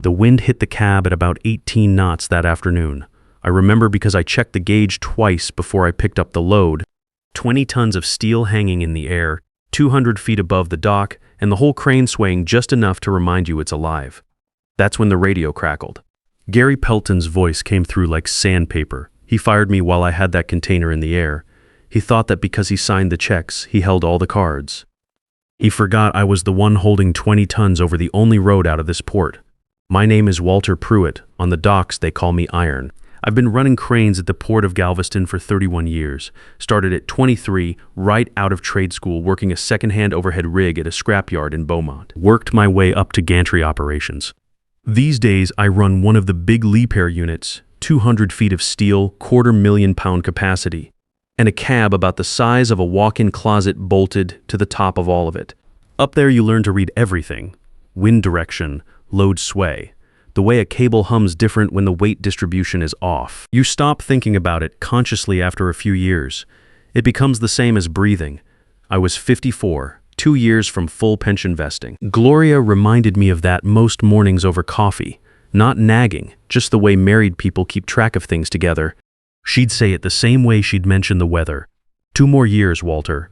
The wind hit the cab at about 18 knots that afternoon. I remember because I checked the gauge twice before I picked up the load. 20 tons of steel hanging in the air, 200 feet above the dock, and the whole crane swaying just enough to remind you it's alive. That's when the radio crackled. Gary Pelton's voice came through like sandpaper. He fired me while I had that container in the air. He thought that because he signed the checks, he held all the cards. He forgot I was the one holding 20 tons over the only road out of this port. My name is Walter Pruitt. On the docks, they call me Iron. I've been running cranes at the port of Galveston for 31 years. Started at 23, right out of trade school, working a second-hand overhead rig at a scrapyard in Beaumont. Worked my way up to gantry operations. These days, I run one of the big Liebherr units, 200 feet of steel, 250,000-pound capacity, and a cab about the size of a walk-in closet bolted to the top of all of it. Up there, you learn to read everything: wind direction, load sway. The way a cable hums different when the weight distribution is off. You stop thinking about it consciously after a few years. It becomes the same as breathing. I was 54, 2 years from full pension vesting. Gloria reminded me of that most mornings over coffee. Not nagging, just the way married people keep track of things together. She'd say it the same way she'd mention the weather. 2 more years, Walter.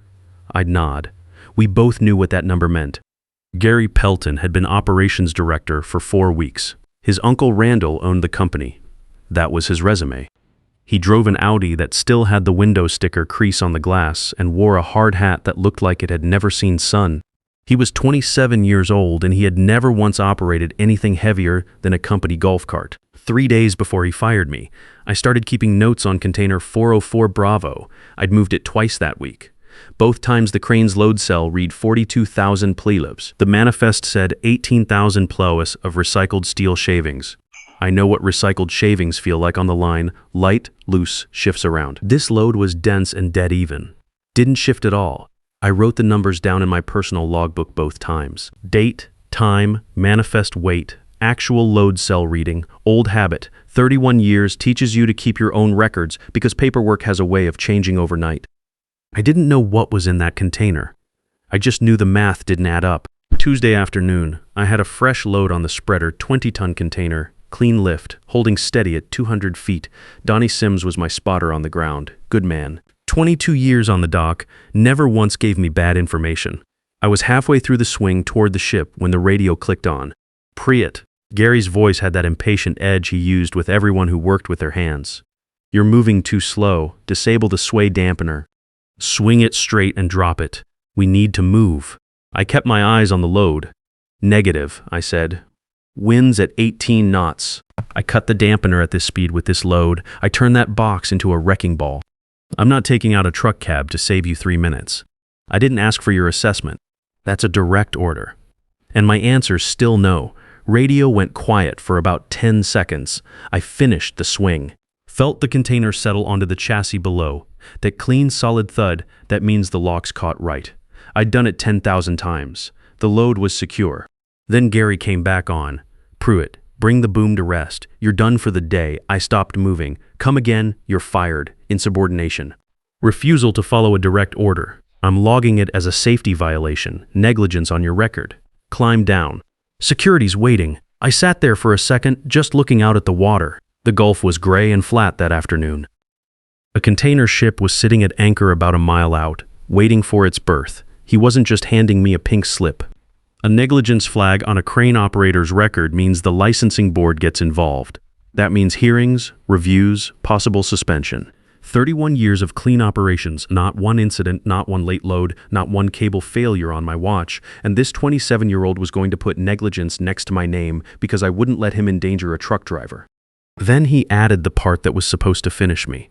I'd nod. We both knew what that number meant. Gary Pelton had been operations director for 4 weeks. His uncle Randall owned the company. That was his resume. He drove an Audi that still had the window sticker crease on the glass and wore a hard hat that looked like it had never seen sun. He was 27 years old and he had never once operated anything heavier than a company golf cart. 3 days before he fired me, I started keeping notes on container 404 Bravo. I'd moved it twice that week. Both times the crane's load cell read 42,000 plelibs. The manifest said 18,000 ploas of recycled steel shavings. I know what recycled shavings feel like on the line. Light, loose, shifts around. This load was dense and dead even. Didn't shift at all. I wrote the numbers down in my personal logbook both times. Date, time, manifest weight, actual load cell reading, old habit. 31 years teaches you to keep your own records because paperwork has a way of changing overnight. I didn't know what was in that container. I just knew the math didn't add up. Tuesday afternoon, I had a fresh load on the spreader, 20-ton container, clean lift, holding steady at 200 feet. Donnie Sims was my spotter on the ground. Good man. 22 years on the dock, never once gave me bad information. I was halfway through the swing toward the ship when the radio clicked on. Pruitt. Gary's voice had that impatient edge he used with everyone who worked with their hands. You're moving too slow. Disable the sway dampener. Swing it straight and drop it. We need to move. I kept my eyes on the load. Negative, I said. Winds at 18 knots. I cut the dampener at this speed with this load. I turned that box into a wrecking ball. I'm not taking out a truck cab to save you 3 minutes. I didn't ask for your assessment. That's a direct order. And my answer's still no. Radio went quiet for about 10 seconds. I finished the swing. Felt the container settle onto the chassis below. That clean, solid thud, that means the locks caught right. I'd done it 10,000 times. The load was secure. Then Gary came back on. Pruitt, bring the boom to rest. You're done for the day. I stopped moving. Come again, you're fired. Insubordination. Refusal to follow a direct order. I'm logging it as a safety violation. Negligence on your record. Climb down. Security's waiting. I sat there for a second, just looking out at the water. The Gulf was gray and flat that afternoon. A container ship was sitting at anchor about a mile out, waiting for its berth. He wasn't just handing me a pink slip. A negligence flag on a crane operator's record means the licensing board gets involved. That means hearings, reviews, possible suspension. 31 years of clean operations, not one incident, not one late load, not one cable failure on my watch, and this 27-year-old was going to put negligence next to my name because I wouldn't let him endanger a truck driver. Then he added the part that was supposed to finish me.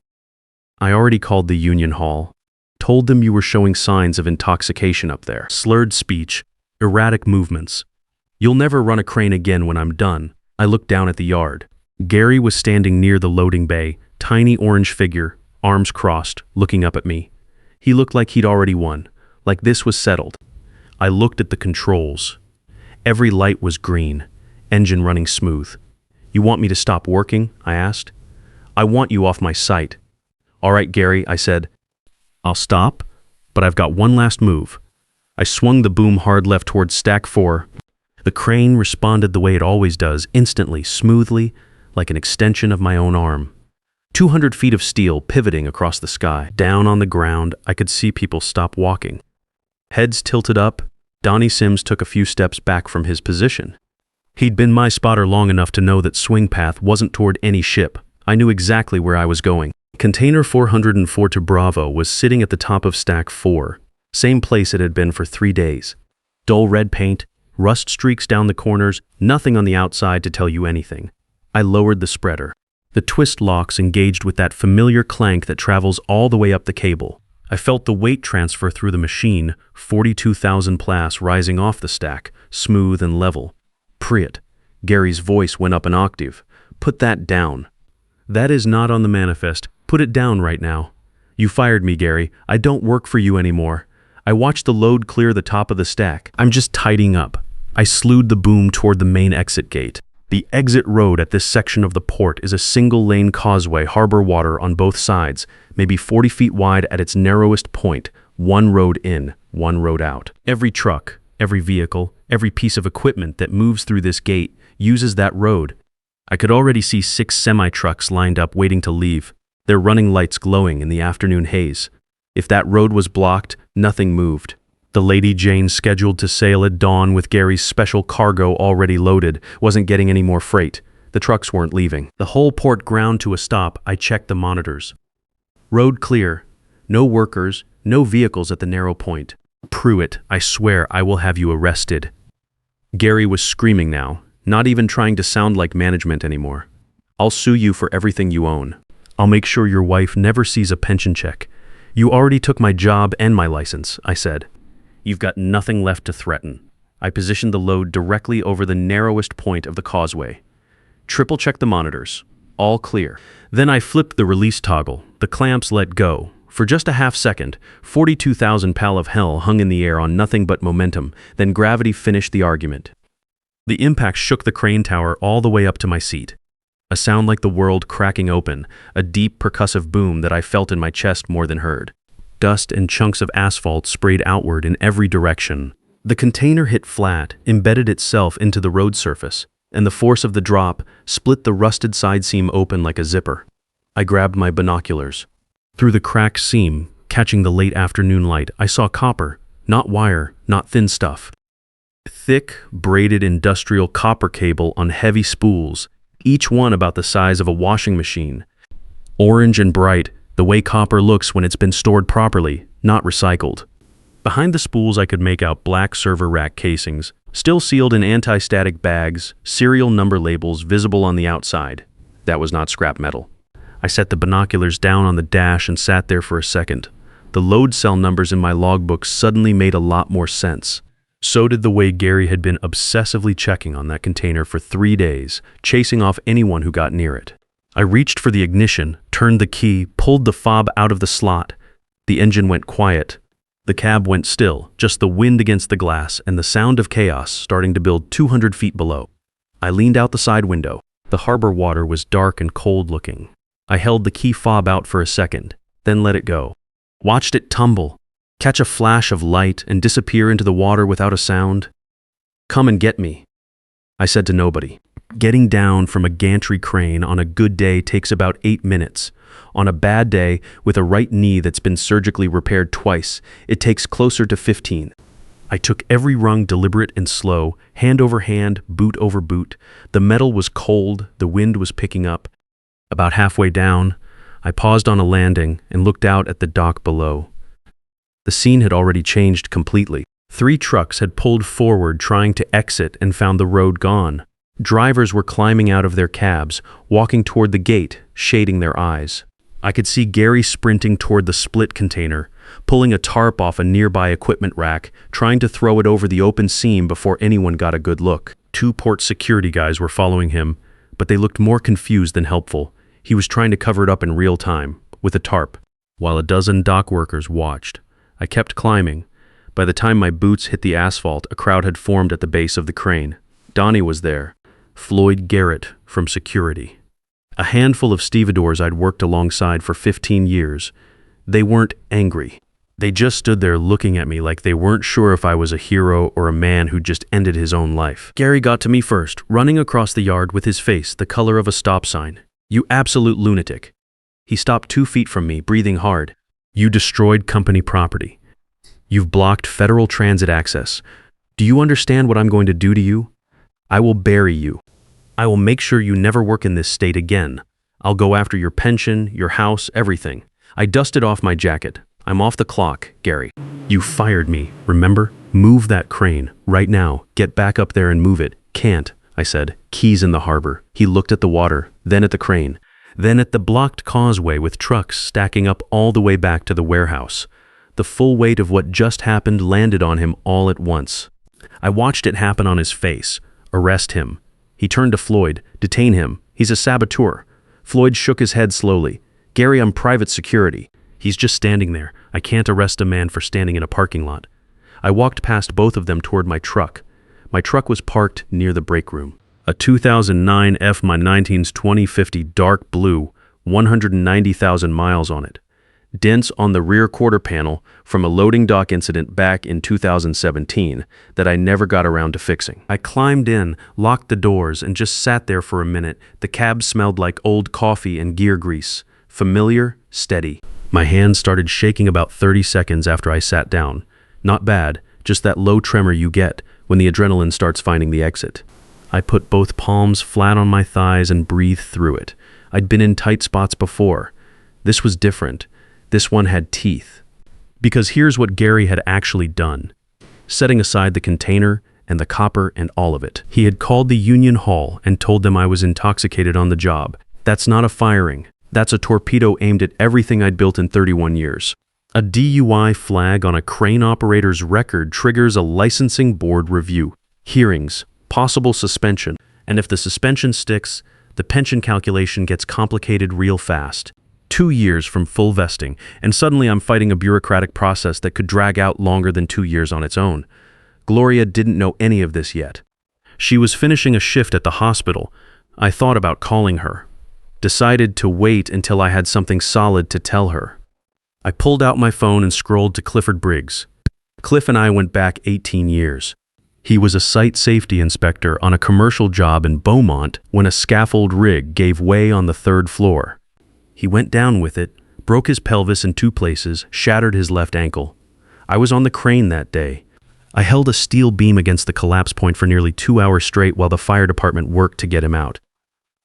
I already called the union hall, told them you were showing signs of intoxication up there. Slurred speech, erratic movements. You'll never run a crane again when I'm done. I looked down at the yard. Gary was standing near the loading bay, tiny orange figure, arms crossed, looking up at me. He looked like he'd already won, like this was settled. I looked at the controls. Every light was green, engine running smooth. You want me to stop working? I asked. I want you off my site. All right, Gary, I said. I'll stop, but I've got one last move. I swung the boom hard left towards stack 4. The crane responded the way it always does, instantly, smoothly, like an extension of my own arm. 200 feet of steel pivoting across the sky. Down on the ground, I could see people stop walking. Heads tilted up, Donnie Sims took a few steps back from his position. He'd been my spotter long enough to know that swing path wasn't toward any ship. I knew exactly where I was going. Container 404 to Bravo was sitting at the top of Stack 4, same place it had been for 3 days. Dull red paint, rust streaks down the corners, nothing on the outside to tell you anything. I lowered the spreader. The twist locks engaged with that familiar clank that travels all the way up the cable. I felt the weight transfer through the machine, 42,000 plas rising off the stack, smooth and level. Priet. Gary's voice went up an octave. Put that down. That is not on the manifest. Put it down right now. You fired me, Gary. I don't work for you anymore. I watched the load clear the top of the stack. I'm just tidying up. I slewed the boom toward the main exit gate. The exit road at this section of the port is a single-lane causeway, harbor water on both sides, maybe 40 feet wide at its narrowest point, one road in, one road out. Every truck, every vehicle, every piece of equipment that moves through this gate uses that road. I could already see 6 semi-trucks lined up waiting to leave, their running lights glowing in the afternoon haze. If that road was blocked, nothing moved. The Lady Jane, scheduled to sail at dawn with Gary's special cargo already loaded, wasn't getting any more freight. The trucks weren't leaving. The whole port ground to a stop. I checked the monitors. Road clear. No workers, no vehicles at the narrow point. Pruitt, I swear I will have you arrested. Gary was screaming now, not even trying to sound like management anymore. I'll sue you for everything you own. I'll make sure your wife never sees a pension check. You already took my job and my license, I said. You've got nothing left to threaten. I positioned the load directly over the narrowest point of the causeway. Triple-check the monitors. All clear. Then I flipped the release toggle. The clamps let go. For just a half second, 42,000 pal of hell hung in the air on nothing but momentum. Then gravity finished the argument. The impact shook the crane tower all the way up to my seat. A sound like the world cracking open, a deep percussive boom that I felt in my chest more than heard. Dust and chunks of asphalt sprayed outward in every direction. The container hit flat, embedded itself into the road surface, and the force of the drop split the rusted side seam open like a zipper. I grabbed my binoculars. Through the cracked seam, catching the late afternoon light, I saw copper, not wire, not thin stuff. Thick, braided industrial copper cable on heavy spools, each one about the size of a washing machine. Orange and bright, the way copper looks when it's been stored properly, not recycled. Behind the spools I could make out black server rack casings, still sealed in anti-static bags, serial number labels visible on the outside. That was not scrap metal. I set the binoculars down on the dash and sat there for a second. The load cell numbers in my logbook suddenly made a lot more sense. So did the way Gary had been obsessively checking on that container for 3 days, chasing off anyone who got near it. I reached for the ignition, turned the key, pulled the fob out of the slot. The engine went quiet. The cab went still, just the wind against the glass and the sound of chaos starting to build 200 feet below. I leaned out the side window. The harbor water was dark and cold looking. I held the key fob out for a second, then let it go. Watched it tumble, catch a flash of light and disappear into the water without a sound. Come and get me, I said to nobody. Getting down from a gantry crane on a good day takes about 8 minutes. On a bad day, with a right knee that's been surgically repaired twice, it takes closer to 15. I took every rung deliberate and slow, hand over hand, boot over boot. The metal was cold, the wind was picking up. About halfway down, I paused on a landing and looked out at the dock below. The scene had already changed completely. 3 trucks had pulled forward trying to exit and found the road gone. Drivers were climbing out of their cabs, walking toward the gate, shading their eyes. I could see Gary sprinting toward the split container, pulling a tarp off a nearby equipment rack, trying to throw it over the open seam before anyone got a good look. 2 port security guys were following him, but they looked more confused than helpful. He was trying to cover it up in real time, with a tarp, while a dozen dock workers watched. I kept climbing. By the time my boots hit the asphalt, a crowd had formed at the base of the crane. Donnie was there. Floyd Garrett from security. A handful of stevedores I'd worked alongside for 15 years. They weren't angry. They just stood there looking at me like they weren't sure if I was a hero or a man who just ended his own life. Gary got to me first, running across the yard with his face the color of a stop sign. "You absolute lunatic." He stopped 2 feet from me, breathing hard. "You destroyed company property. You've blocked federal transit access. Do you understand what I'm going to do to you? I will bury you. I will make sure you never work in this state again. I'll go after your pension, your house, everything." I dusted off my jacket. "I'm off the clock, Gary. You fired me, remember? Move that crane, right now. Get back up there and move it." "Can't," I said. "Keys in the harbor." He looked at the water, then at the crane, then at the blocked causeway with trucks stacking up all the way back to the warehouse. The full weight of what just happened landed on him all at once. I watched it happen on his face. Arrest him. He turned to Floyd. "Detain him. He's a saboteur." Floyd shook his head slowly. "Gary, I'm private security." "He's just standing there. I can't arrest a man for standing in a parking lot." I walked past both of them toward my truck. My truck was parked near the break room. A 2009 F-19's 2050 dark blue, 190,000 miles on it. Dents on the rear quarter panel from a loading dock incident back in 2017 that I never got around to fixing. I climbed in, locked the doors, and just sat there for a minute. The cab smelled like old coffee and gear grease. Familiar, steady. My hands started shaking about 30 seconds after I sat down. Not bad, just that low tremor you get when the adrenaline starts finding the exit. I put both palms flat on my thighs and breathed through it. I'd been in tight spots before. This was different. This one had teeth. Because here's what Gary had actually done. Setting aside the container and the copper and all of it, he had called the union hall and told them I was intoxicated on the job. That's not a firing. That's a torpedo aimed at everything I'd built in 31 years. A DUI flag on a crane operator's record triggers a licensing board review, hearings, possible suspension, and if the suspension sticks, the pension calculation gets complicated real fast. 2 years from full vesting, and suddenly I'm fighting a bureaucratic process that could drag out longer than 2 years on its own. Gloria didn't know any of this yet. She was finishing a shift at the hospital. I thought about calling her. Decided to wait until I had something solid to tell her. I pulled out my phone and scrolled to Clifford Briggs. Cliff and I went back 18 years. He was a site safety inspector on a commercial job in Beaumont when a scaffold rig gave way on the 3rd floor. He went down with it, broke his pelvis in 2 places, shattered his left ankle. I was on the crane that day. I held a steel beam against the collapse point for nearly 2 hours straight while the fire department worked to get him out.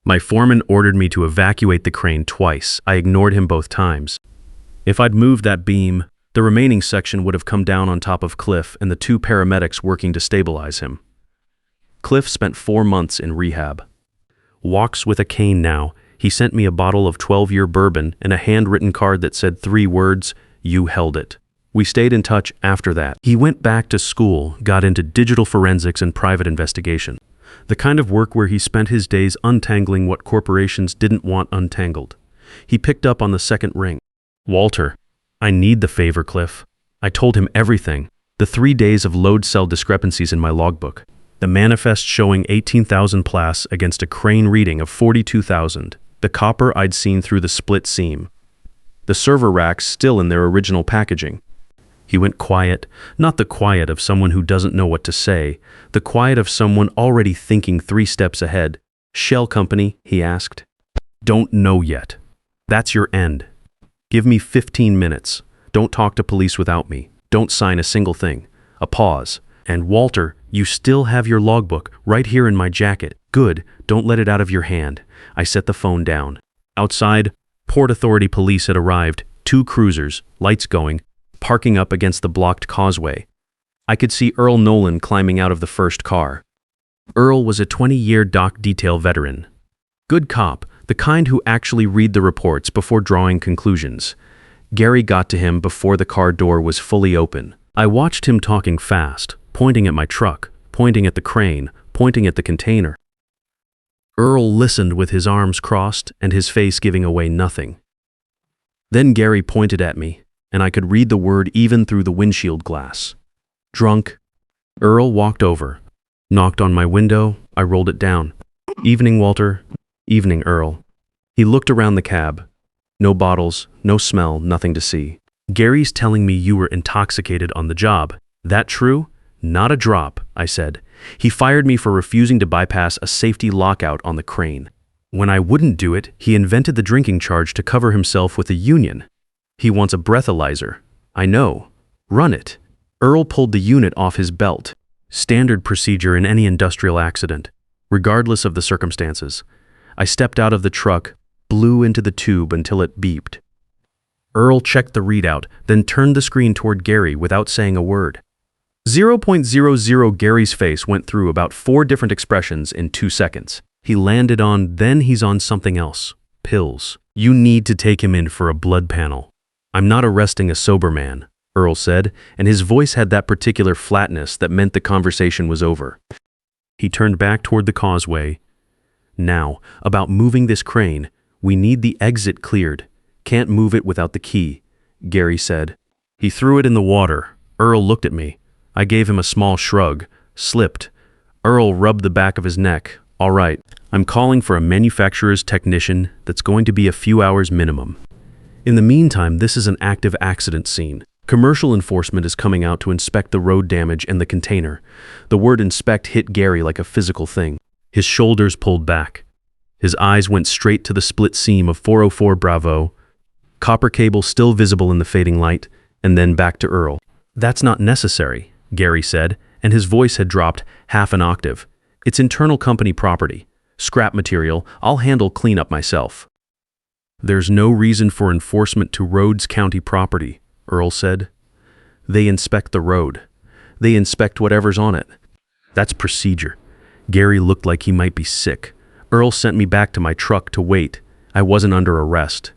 My foreman ordered me to evacuate the crane twice. I ignored him both times. If I'd moved that beam, the remaining section would have come down on top of Cliff and the 2 paramedics working to stabilize him. Cliff spent 4 months in rehab. Walks with a cane now. He sent me a bottle of 12-year bourbon and a handwritten card that said 3 words, "You held it." We stayed in touch after that. He went back to school, got into digital forensics and private investigation. The kind of work where he spent his days untangling what corporations didn't want untangled. He picked up on the second ring. "Walter, I need the favor, Cliff." I told him everything. The 3 days of load cell discrepancies in my logbook. The manifest showing 18,000 plus against a crane reading of 42,000. The copper I'd seen through the split seam. The server racks still in their original packaging. He went quiet, not the quiet of someone who doesn't know what to say, the quiet of someone already thinking 3 steps ahead. "Shell company?" he asked. "Don't know yet. That's your end. Give me 15 minutes. Don't talk to police without me. Don't sign a single thing." A pause. "And Walter, you still have your logbook right here in my jacket. Good, don't let it out of your hand." I set the phone down. Outside, Port Authority police had arrived, 2 cruisers, lights going, parking up against the blocked causeway. I could see Earl Nolan climbing out of the first car. Earl was a 20-year dock detail veteran. Good cop, the kind who actually read the reports before drawing conclusions. Gary got to him before the car door was fully open. I watched him talking fast, pointing at my truck, pointing at the crane, pointing at the container. Earl listened with his arms crossed and his face giving away nothing. Then Gary pointed at me, and I could read the word even through the windshield glass. "Drunk." Earl walked over, knocked on my window. I rolled it down. "Evening, Walter." "Evening, Earl." He looked around the cab. No bottles, no smell, nothing to see. Gary's telling me you were intoxicated on the job. That true? Not a drop, I said. He fired me for refusing to bypass a safety lockout on the crane. When I wouldn't do it, he invented the drinking charge to cover himself with a union. He wants a breathalyzer. I know. Run it. Earl pulled the unit off his belt. Standard procedure in any industrial accident, regardless of the circumstances. I stepped out of the truck, blew into the tube until it beeped. Earl checked the readout, then turned the screen toward Gary without saying a word. 0.00 Gary's face went through about 4 different expressions in 2 seconds. He landed on, then he's on something else. Pills. You need to take him in for a blood panel. I'm not arresting a sober man, Earl said, and his voice had that particular flatness that meant the conversation was over. He turned back toward the causeway. Now, about moving this crane, we need the exit cleared. Can't move it without the key, Gary said. He threw it in the water. Earl looked at me. I gave him a small shrug, slipped. Earl rubbed the back of his neck. All right, I'm calling for a manufacturer's technician that's going to be a few hours minimum. In the meantime, this is an active accident scene. Commercial enforcement is coming out to inspect the road damage and the container. The word inspect hit Gary like a physical thing. His shoulders pulled back. His eyes went straight to the split seam of 404 Bravo, copper cable still visible in the fading light, and then back to Earl. That's not necessary, Gary said, and his voice had dropped half an octave. It's internal company property. Scrap material, I'll handle cleanup myself. There's no reason for enforcement to Rhodes County property, Earl said. They inspect the road. They inspect whatever's on it. That's procedure. Gary looked like he might be sick. Earl sent me back to my truck to wait. I wasn't under arrest.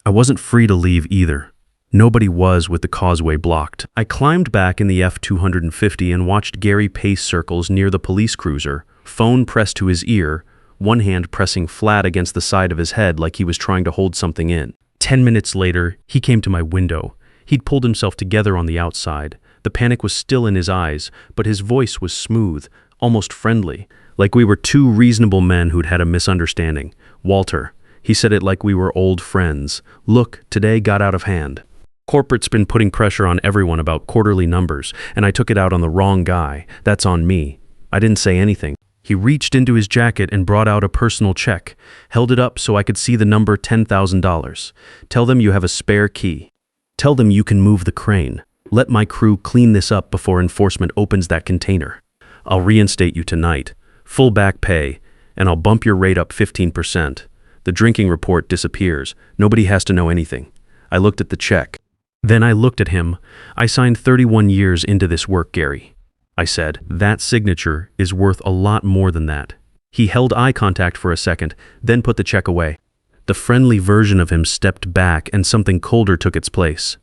I wasn't free to leave either. Nobody was with the causeway blocked. I climbed back in the F-250 and watched Gary pace circles near the police cruiser, phone pressed to his ear, one hand pressing flat against the side of his head like he was trying to hold something in. 10 minutes later, he came to my window. He'd pulled himself together on the outside. The panic was still in his eyes, but his voice was smooth, almost friendly, like we were 2 reasonable men who'd had a misunderstanding. Walter. He said it like we were old friends. Look, today got out of hand. Corporate's been putting pressure on everyone about quarterly numbers, and I took it out on the wrong guy. That's on me. I didn't say anything. He reached into his jacket and brought out a personal check, held it up so I could see the number $10,000. Tell them you have a spare key. Tell them you can move the crane. Let my crew clean this up before enforcement opens that container. I'll reinstate you tonight. Full back pay, and I'll bump your rate up 15%. The drinking report disappears. Nobody has to know anything. I looked at the check. Then I looked at him. I signed 31 years into this work, Gary. I said, that signature is worth a lot more than that. He held eye contact for a second, then put the check away. The friendly version of him stepped back and something colder took its place.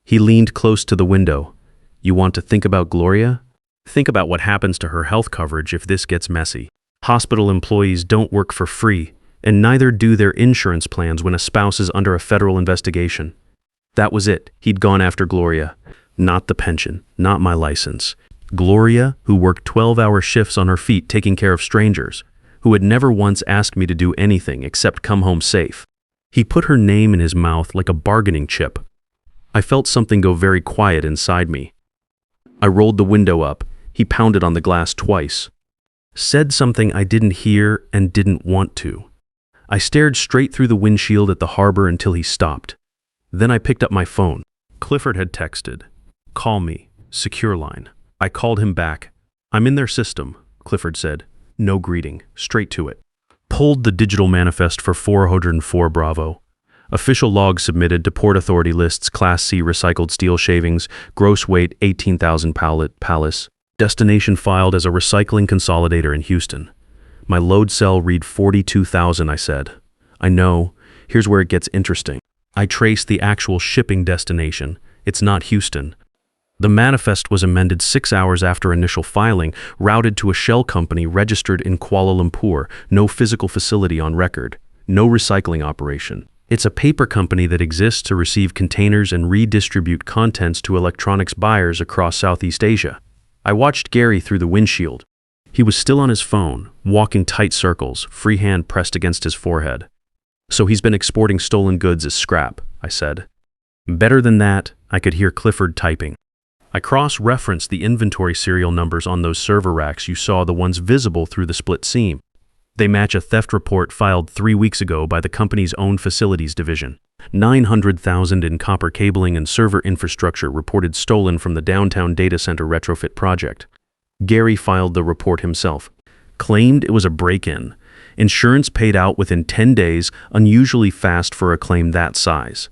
He leaned close to the window. You want to think about Gloria? Think about what happens to her health coverage if this gets messy. Hospital employees don't work for free, and neither do their insurance plans when a spouse is under a federal investigation. That was it. He'd gone after Gloria. Not the pension, not my license. Gloria, who worked 12-hour shifts on her feet taking care of strangers, who had never once asked me to do anything except come home safe. He put her name in his mouth like a bargaining chip. I felt something go very quiet inside me. I rolled the window up. He pounded on the glass twice. Said something I didn't hear and didn't want to. I stared straight through the windshield at the harbor until he stopped. Then I picked up my phone. Clifford had texted, "Call me, secure line." I called him back. "I'm in their system," Clifford said. No greeting, straight to it. Pulled the digital manifest for 404 Bravo. Official logs submitted to Port Authority lists Class C recycled steel shavings, gross weight 18,000 pallets. Destination filed as a recycling consolidator in Houston. My load cell read 42,000, I said. I know. Here's where it gets interesting. I traced the actual shipping destination. It's not Houston. The manifest was amended 6 hours after initial filing, routed to a shell company registered in Kuala Lumpur, no physical facility on record, no recycling operation. It's a paper company that exists to receive containers and redistribute contents to electronics buyers across Southeast Asia. I watched Gary through the windshield. He was still on his phone, walking tight circles, free hand pressed against his forehead. So he's been exporting stolen goods as scrap, I said. Better than that, I could hear Clifford typing. I cross-referenced the inventory serial numbers on those server racks you saw, the ones visible through the split seam. They match a theft report filed 3 weeks ago by the company's own facilities division. $900,000 in copper cabling and server infrastructure reported stolen from the downtown data center retrofit project. Gary filed the report himself. Claimed it was a break-in. Insurance paid out within 10 days, unusually fast for a claim that size.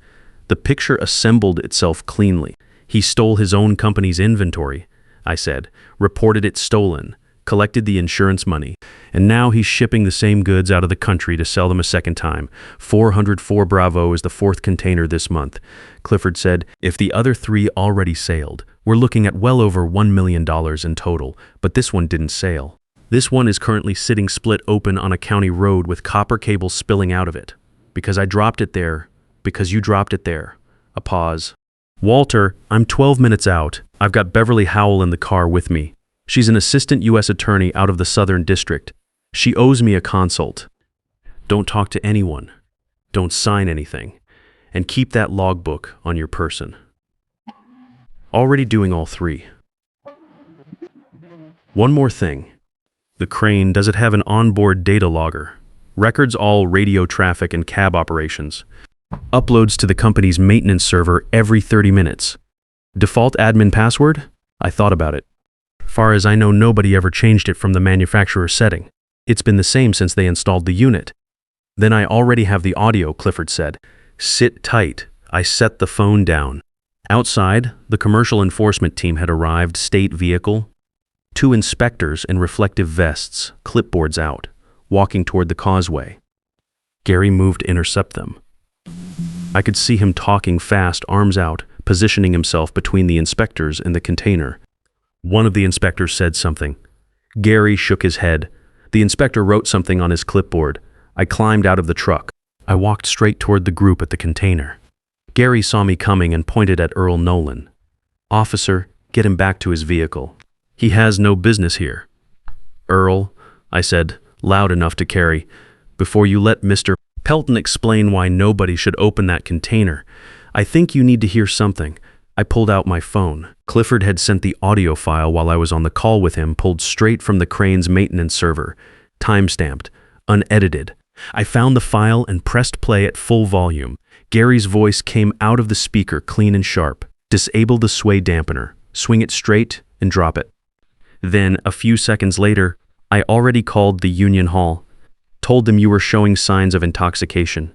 The picture assembled itself cleanly. He stole his own company's inventory, I said, reported it stolen, collected the insurance money, and now he's shipping the same goods out of the country to sell them a second time. 404 Bravo is the 4th container this month. Clifford said, if the other 3 already sailed, we're looking at well over $1 million in total, but this one didn't sail. This one is currently sitting split open on a county road with copper cables spilling out of it. Because I dropped it there, because you dropped it there. A pause. Walter, I'm 12 minutes out. I've got Beverly Howell in the car with me. She's an assistant U.S. attorney out of the Southern District. She owes me a consult. Don't talk to anyone. Don't sign anything. And keep that logbook on your person. Already doing all 3. One more thing. The crane, does it have an onboard data logger? Records all radio traffic and cab operations. Uploads to the company's maintenance server every 30 minutes. Default admin password? I thought about it. Far as I know, nobody ever changed it from the manufacturer's setting. It's been the same since they installed the unit. Then I already have the audio, Clifford said. Sit tight. I set the phone down. Outside, the commercial enforcement team had arrived, state vehicle. 2 inspectors in reflective vests, clipboards out, walking toward the causeway. Gary moved to intercept them. I could see him talking fast, arms out, positioning himself between the inspectors and the container. One of the inspectors said something. Gary shook his head. The inspector wrote something on his clipboard. I climbed out of the truck. I walked straight toward the group at the container. Gary saw me coming and pointed at Earl Nolan. Officer, get him back to his vehicle. He has no business here. Earl, I said, loud enough to carry, before you let Mr. Pelton explain why nobody should open that container, I think you need to hear something. I pulled out my phone. Clifford had sent the audio file while I was on the call with him, pulled straight from the crane's maintenance server, time-stamped, unedited. I found the file and pressed play at full volume. Gary's voice came out of the speaker clean and sharp. Disable the sway dampener, swing it straight, and drop it. Then, a few seconds later, I already called the Union Hall, told them you were showing signs of intoxication.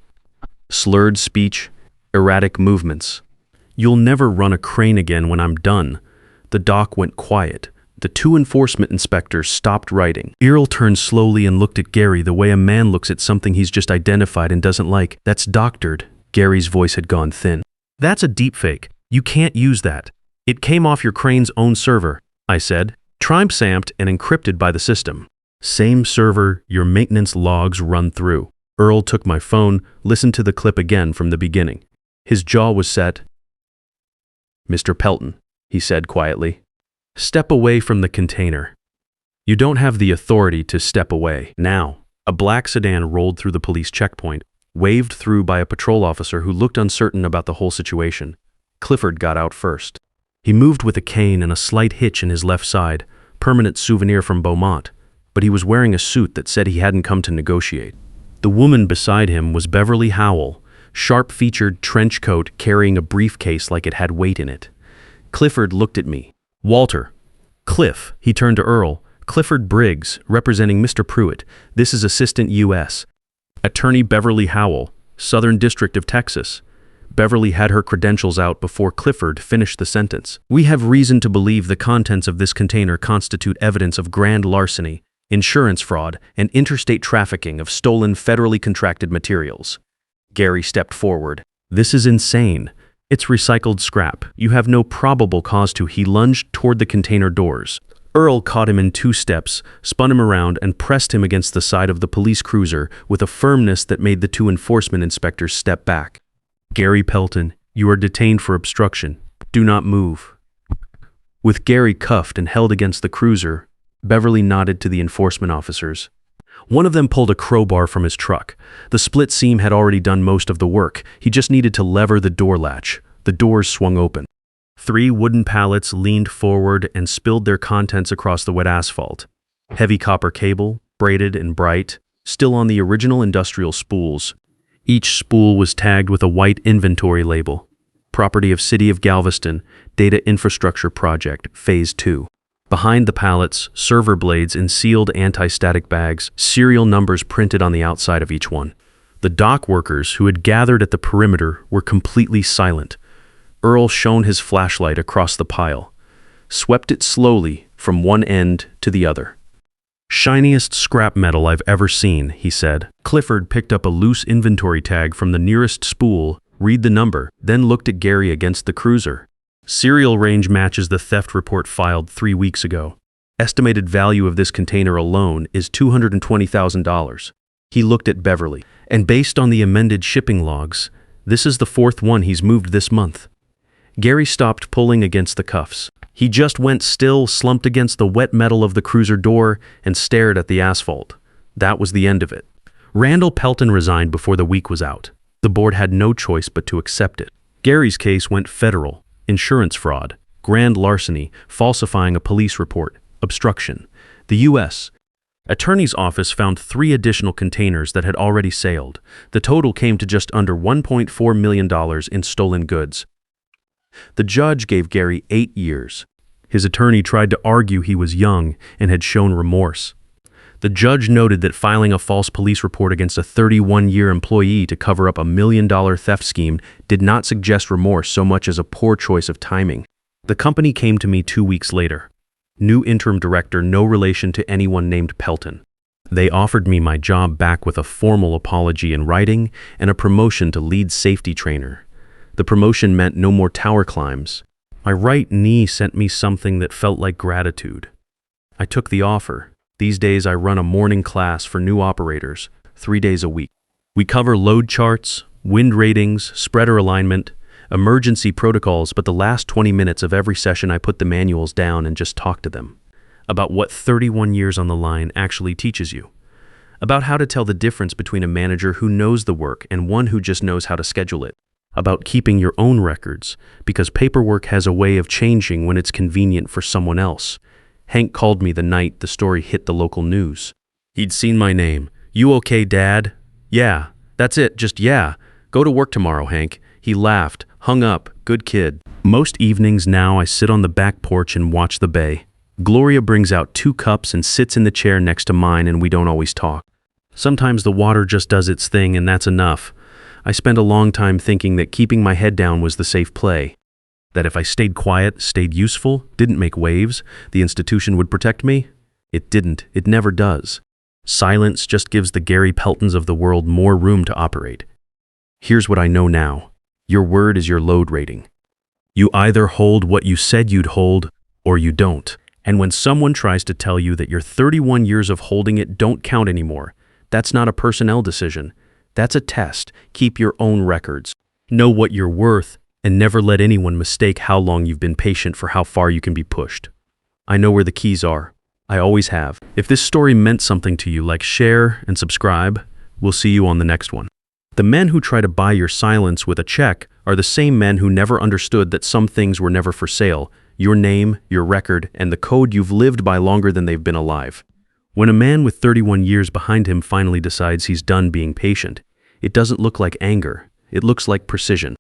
Slurred speech, erratic movements. You'll never run a crane again when I'm done. The dock went quiet. The 2 enforcement inspectors stopped writing. Earl turned slowly and looked at Gary the way a man looks at something he's just identified and doesn't like. That's doctored. Gary's voice had gone thin. That's a deepfake. You can't use that. It came off your crane's own server, I said, time-stamped and encrypted by the system. Same server your maintenance logs run through. Earl took my phone, listened to the clip again from the beginning. His jaw was set. Mr. Pelton, he said quietly, step away from the container. You don't have the authority to step away. Now, a black sedan rolled through the police checkpoint, waved through by a patrol officer who looked uncertain about the whole situation. Clifford got out first. He moved with a cane and a slight hitch in his left side, permanent souvenir from Beaumont, but he was wearing a suit that said he hadn't come to negotiate. The woman beside him was Beverly Howell, sharp-featured trench coat carrying a briefcase like it had weight in it. Clifford looked at me. Walter. Cliff, he turned to Earl. Clifford Briggs, representing Mr. Pruitt. This is Assistant U.S. Attorney Beverly Howell, Southern District of Texas. Beverly had her credentials out before Clifford finished the sentence. We have reason to believe the contents of this container constitute evidence of grand larceny, insurance fraud, and interstate trafficking of stolen federally contracted materials. Gary stepped forward. This is insane. It's recycled scrap. You have no probable cause to. He lunged toward the container doors. Earl caught him in 2 steps, spun him around, and pressed him against the side of the police cruiser with a firmness that made the 2 enforcement inspectors step back. Gary Pelton, you are detained for obstruction. Do not move. With Gary cuffed and held against the cruiser, Beverly nodded to the enforcement officers. One of them pulled a crowbar from his truck. The split seam had already done most of the work. He just needed to lever the door latch. The doors swung open. 3 wooden pallets leaned forward and spilled their contents across the wet asphalt. Heavy copper cable, braided and bright, still on the original industrial spools. Each spool was tagged with a white inventory label. Property of City of Galveston, Data Infrastructure Project, Phase 2. Behind the pallets, server blades in sealed anti-static bags, serial numbers printed on the outside of each one. The dock workers who had gathered at the perimeter were completely silent. Earl shone his flashlight across the pile, swept it slowly from one end to the other. "Shiniest scrap metal I've ever seen," he said. Clifford picked up a loose inventory tag from the nearest spool, read the number, then looked at Gary against the cruiser. "Serial range matches the theft report filed 3 weeks ago. Estimated value of this container alone is $220,000. He looked at Beverly. "And based on the amended shipping logs, this is the 4th one he's moved this month." Gary stopped pulling against the cuffs. He just went still, slumped against the wet metal of the cruiser door, and stared at the asphalt. That was the end of it. Randall Pelton resigned before the week was out. The board had no choice but to accept it. Gary's case went federal: insurance fraud, grand larceny, falsifying a police report, obstruction. The U.S. Attorney's Office found 3 additional containers that had already sailed. The total came to just under $1.4 million in stolen goods. The judge gave Gary 8 years. His attorney tried to argue he was young and had shown remorse. The judge noted that filing a false police report against a 31-year employee to cover up a $1 million theft scheme did not suggest remorse so much as a poor choice of timing. The company came to me 2 weeks later. New interim director, no relation to anyone named Pelton. They offered me my job back with a formal apology in writing and a promotion to lead safety trainer. The promotion meant no more tower climbs. My right knee sent me something that felt like gratitude. I took the offer. These days I run a morning class for new operators, 3 days a week. We cover load charts, wind ratings, spreader alignment, emergency protocols, but the last 20 minutes of every session I put the manuals down and just talk to them about what 31 years on the line actually teaches you. About how to tell the difference between a manager who knows the work and one who just knows how to schedule it. About keeping your own records, because paperwork has a way of changing when it's convenient for someone else. Hank called me the night the story hit the local news. He'd seen my name. "You okay, Dad?" "Yeah, that's it, just yeah. Go to work tomorrow, Hank." He laughed, hung up, good kid. Most evenings now I sit on the back porch and watch the bay. Gloria brings out 2 cups and sits in the chair next to mine, and we don't always talk. Sometimes the water just does its thing and that's enough. I spent a long time thinking that keeping my head down was the safe play. That if I stayed quiet, stayed useful, didn't make waves, the institution would protect me. It didn't. It never does. Silence just gives the Gary Peltons of the world more room to operate. Here's what I know now. Your word is your load rating. You either hold what you said you'd hold, or you don't. And when someone tries to tell you that your 31 years of holding it don't count anymore, that's not a personnel decision. That's a test. Keep your own records. Know what you're worth, and never let anyone mistake how long you've been patient for how far you can be pushed. I know where the keys are. I always have. If this story meant something to you, like, share and subscribe. We'll see you on the next one. The men who try to buy your silence with a check are the same men who never understood that some things were never for sale: your name, your record, and the code you've lived by longer than they've been alive. When a man with 31 years behind him finally decides he's done being patient, it doesn't look like anger. It looks like precision.